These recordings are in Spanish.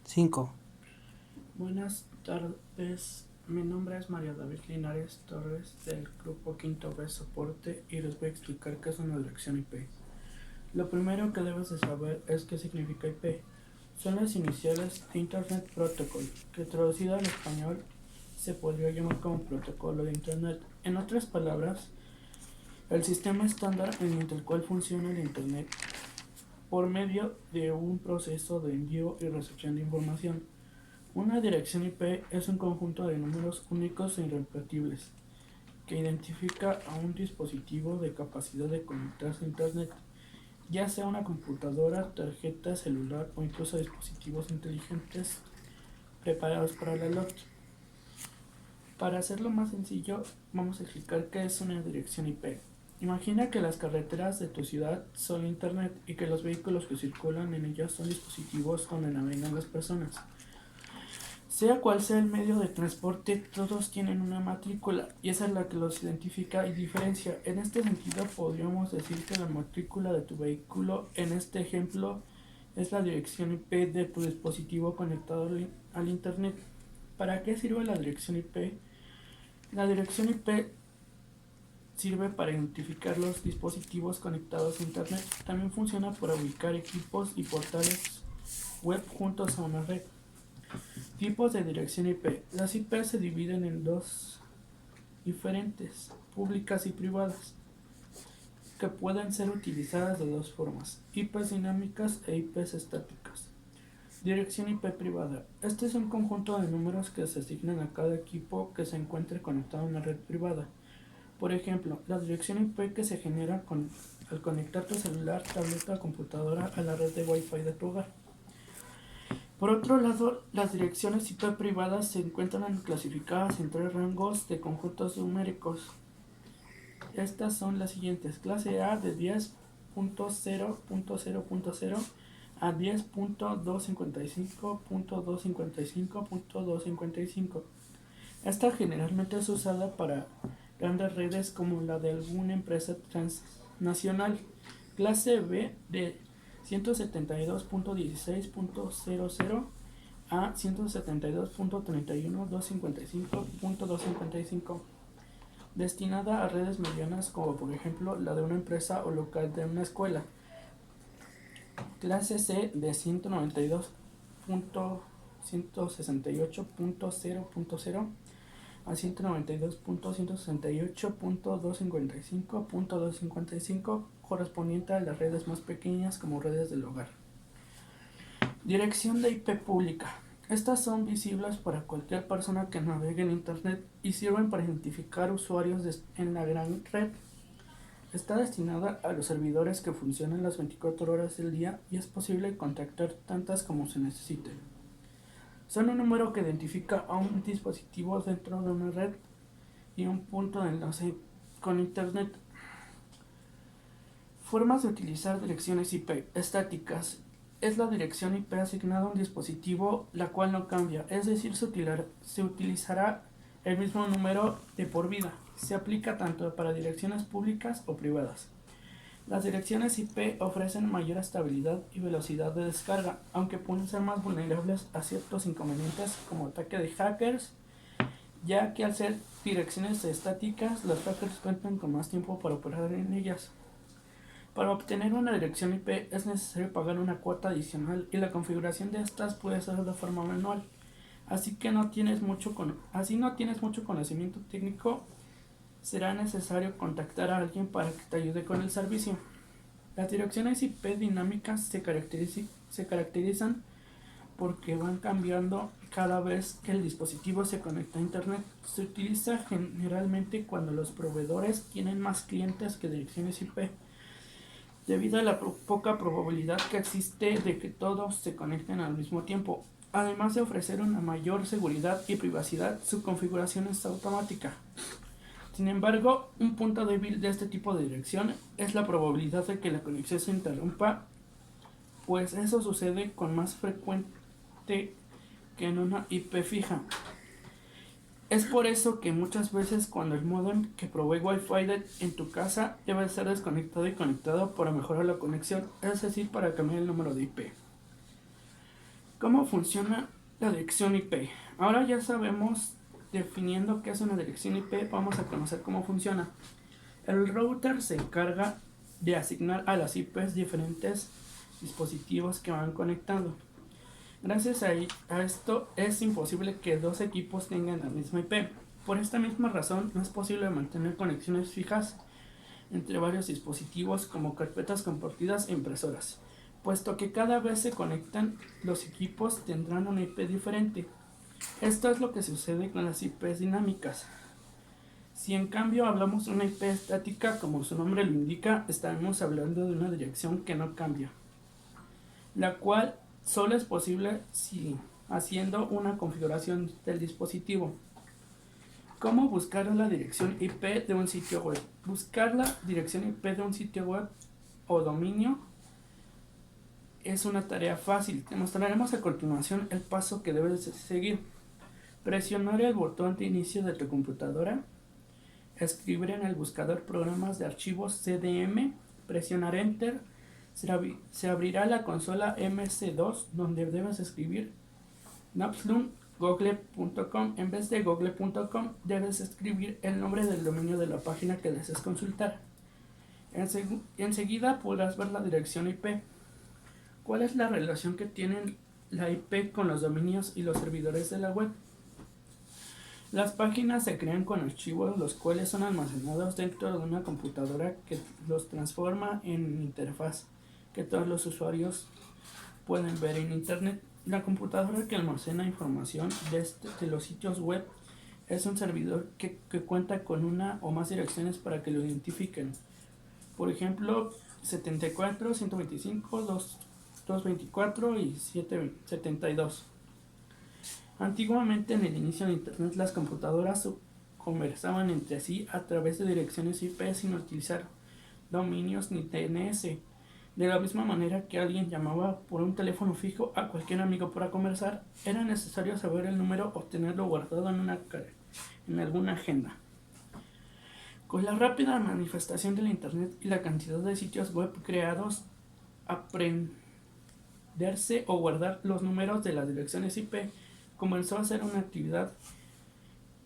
5. Buenas tardes, mi nombre es María David Linares Torres del grupo Quinto B Soporte y les voy a explicar qué es una dirección IP. Lo primero que debes de saber es qué significa IP. Son las iniciales de Internet Protocol, que traducido al español se podría llamar como protocolo de Internet. En otras palabras, el sistema estándar mediante el cual funciona el Internet por medio de un proceso de envío y recepción de información. Una dirección IP es un conjunto de números únicos e irrepetibles que identifica a un dispositivo de capacidad de conectarse a Internet, ya sea una computadora, tarjeta celular o incluso dispositivos inteligentes preparados para la LOT. Para hacerlo más sencillo, vamos a explicar qué es una dirección IP. Imagina que las carreteras de tu ciudad son Internet y que los vehículos que circulan en ellas son dispositivos donde navegan las personas. Sea cual sea el medio de transporte, todos tienen una matrícula y esa es la que los identifica y diferencia. En este sentido, podríamos decir que la matrícula de tu vehículo, en este ejemplo, es la dirección IP de tu dispositivo conectado al Internet. ¿Para qué sirve la dirección IP? La dirección IP sirve para identificar los dispositivos conectados a Internet. También funciona para ubicar equipos y portales web juntos a una red. Tipos de dirección IP. Las IP se dividen en dos diferentes, públicas y privadas, que pueden ser utilizadas de dos formas, IPs dinámicas e IPs estáticas. Dirección IP privada. Este es un conjunto de números que se asignan a cada equipo que se encuentre conectado a una red privada. Por ejemplo, la dirección IP que se genera al conectar tu celular, tableta o computadora a la red de Wi-Fi de tu hogar. Por otro lado, las direcciones IP privadas se encuentran clasificadas en tres rangos de conjuntos numéricos. Estas son las siguientes: clase A de 10.0.0.0 a 10.255.255.255. Esta generalmente es usada para grandes redes como la de alguna empresa transnacional. Clase B de 172.16.00 a 172.31.255.255, destinada a redes medianas como por ejemplo la de una empresa o local de una escuela. Clase C de 192.168.0.0 a 192.168.255.255, correspondiente a las redes más pequeñas como redes del hogar. Dirección de IP pública. Estas son visibles para cualquier persona que navegue en Internet y sirven para identificar usuarios en la gran red. Está destinada a los servidores que funcionan las 24 horas del día y es posible contactar tantas como se necesite. Son un número que identifica a un dispositivo dentro de una red y un punto de enlace con Internet. Formas de utilizar direcciones IP estáticas. Es la dirección IP asignada a un dispositivo, la cual no cambia, es decir, se utilizará el mismo número de por vida. Se aplica tanto para direcciones públicas o privadas. Las direcciones IP ofrecen mayor estabilidad y velocidad de descarga, aunque pueden ser más vulnerables a ciertos inconvenientes como ataque de hackers, ya que al ser direcciones estáticas, los hackers cuentan con más tiempo para operar en ellas. Para obtener una dirección IP es necesario pagar una cuota adicional y la configuración de estas puede ser de forma manual. Así no tienes mucho conocimiento técnico, será necesario contactar a alguien para que te ayude con el servicio. Las direcciones IP dinámicas se caracterizan porque van cambiando cada vez que el dispositivo se conecta a Internet. Se utiliza generalmente cuando los proveedores tienen más clientes que direcciones IP, debido a la poca probabilidad que existe de que todos se conecten al mismo tiempo. Además de ofrecer una mayor seguridad y privacidad, su configuración es automática. Sin embargo, un punto débil de este tipo de dirección es la probabilidad de que la conexión se interrumpa, pues eso sucede con más frecuente que en una IP fija. Es por eso que muchas veces cuando el módem que provee Wi-Fi en tu casa debe ser desconectado y conectado para mejorar la conexión, es decir, para cambiar el número de IP. ¿Cómo funciona la dirección IP? Ahora ya sabemos, definiendo qué es una dirección IP, vamos a conocer cómo funciona. El router se encarga de asignar a las IPs diferentes dispositivos que van conectando. Gracias a esto es imposible que dos equipos tengan la misma IP. Por esta misma razón no es posible mantener conexiones fijas entre varios dispositivos como carpetas compartidas e impresoras, puesto que cada vez se conectan los equipos tendrán una IP diferente. Esto es lo que sucede con las IPs dinámicas. Si en cambio hablamos de una IP estática, como su nombre lo indica, estaremos hablando de una dirección que no cambia, la cual solo es posible si haciendo una configuración del dispositivo. ¿Cómo buscar la dirección IP de un sitio web? Buscar la dirección IP de un sitio web o dominio es una tarea fácil. Te mostraremos a continuación el paso que debes seguir. Presionar el botón de inicio de tu computadora, escribir en el buscador programas de archivos CDM, presionar Enter, se abrirá la consola MC2 donde debes escribir napslun google.com. En vez de google.com debes escribir el nombre del dominio de la página que deseas consultar. Enseguida podrás ver la dirección IP. ¿Cuál es la relación que tienen la IP con los dominios y los servidores de la web? Las páginas se crean con archivos los cuales son almacenados dentro de una computadora que los transforma en interfaz que todos los usuarios pueden ver en internet. La computadora que almacena información de los sitios web es un servidor que cuenta con una o más direcciones para que lo identifiquen. Por ejemplo, 74, 125, 224 y 772. Antiguamente, en el inicio de internet, las computadoras conversaban entre sí a través de direcciones IP sin utilizar dominios ni DNS. De la misma manera que alguien llamaba por un teléfono fijo a cualquier amigo para conversar, era necesario saber el número o tenerlo guardado en alguna agenda. Con la rápida manifestación de la internet y la cantidad de sitios web creados, aprenderse o guardar los números de las direcciones IP comenzó a ser una actividad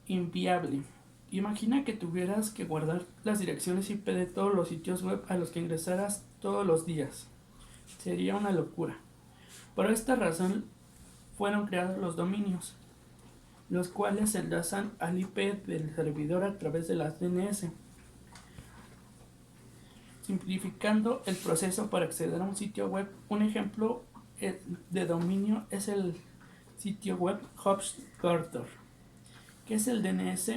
inviable. Imagina que tuvieras que guardar las direcciones IP de todos los sitios web a los que ingresaras todos los días. Sería una locura. Por esta razón fueron creados los dominios, los cuales se enlazan al IP del servidor a través de las DNS, simplificando el proceso para acceder a un sitio web. Un ejemplo de dominio es el sitio web HostGator. ¿Qué es el DNS?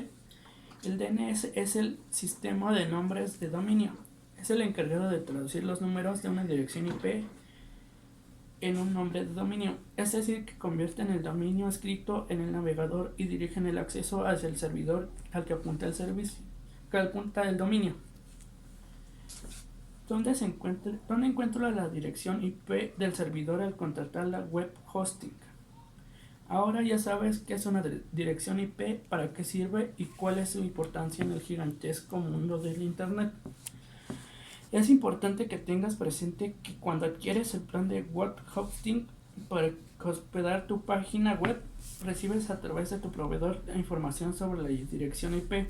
El DNS es el sistema de nombres de dominio. Es el encargado de traducir los números de una dirección IP en un nombre de dominio, es decir, que convierten el dominio escrito en el navegador y dirigen el acceso hacia el servidor al que apunta el servicio, que apunta el dominio. ¿Dónde encuentro la dirección IP del servidor al contratar la web hosting? Ahora ya sabes qué es una dirección IP, para qué sirve y cuál es su importancia en el gigantesco mundo del internet. Es importante que tengas presente que cuando adquieres el plan de web hosting para hospedar tu página web, recibes a través de tu proveedor la información sobre la dirección IP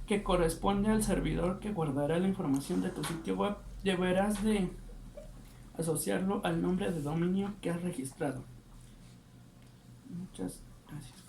que corresponde al servidor que guardará la información de tu sitio web. Deberás de asociarlo al nombre de dominio que has registrado. Muchas gracias.